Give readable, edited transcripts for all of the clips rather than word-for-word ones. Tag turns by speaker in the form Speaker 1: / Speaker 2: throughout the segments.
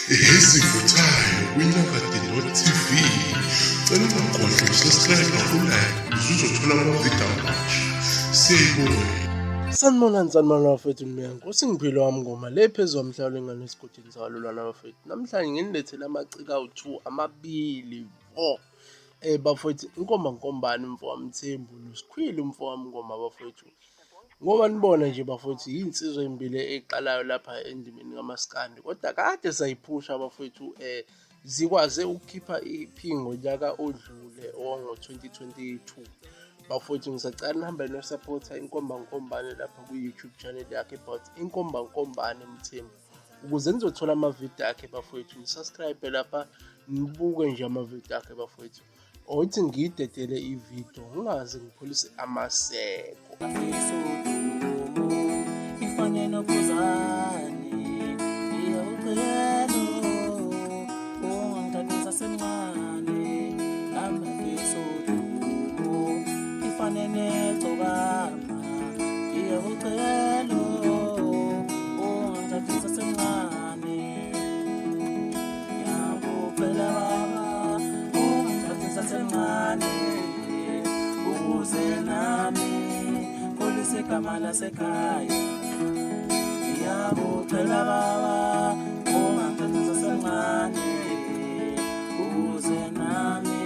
Speaker 1: Ezivuthayo kwiNyakade.tv. Cela ungakhohlwa ukusubscribe nokulike ukuze uzothola amavidiyo amasha. Siyayibonga.
Speaker 2: Sanibonani bafethu nimengo. Singiphilo wami ngoma le phezulu mhlawumbe ingane esigodini sakalolwana bafethu. Namhlanje nginilethele amaciko awu2 amabili vo. Bafethu Inkombankombane mfowamthembu noSikhwili mfowami ngoma bafethu. Ngoba nibona nje bafethu yinsizwe ezimbili eqalayo lapha endimeni kaMaskandi kodwa kade sayiphusha bafethu zikwaze ukukhipha iphingo nyaka odlule owango-2022. Bafowethu ngisacela nihambe no-supporter Inkombankombane lapha ku-YouTube channel yakhe but Inkombankombane Mthembu ukuze nizothola amavidiyo akhe bafowethu. Nisubscribe lapha nibuke nje amavidiyo akhe bafowethu. Othi ngiyidedele ividiyo ngingaze ngipholise amaseko.
Speaker 3: Ifane Ukhuzani iyocelo ungangithathisa semncane amafiso ifane Gcokama iyocelo ungangithathisa semncane yakuphela ungangithathisa semncane ukuze nami Gcokama lasekhaya yakuphela baba ungangithathisa semncane ukuze nami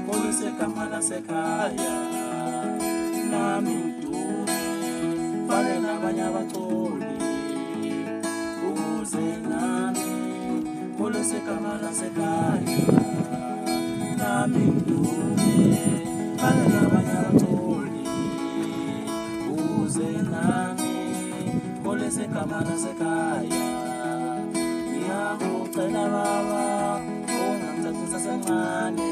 Speaker 3: Gcokama lasekhaya nami ngidume fane nabanye abaculi ukuze nami Gcokama lasekhaya nami ngidume fane nabanye abaculi Gcokama lasekhaya ngiyakucela baba ungangithathisa semncane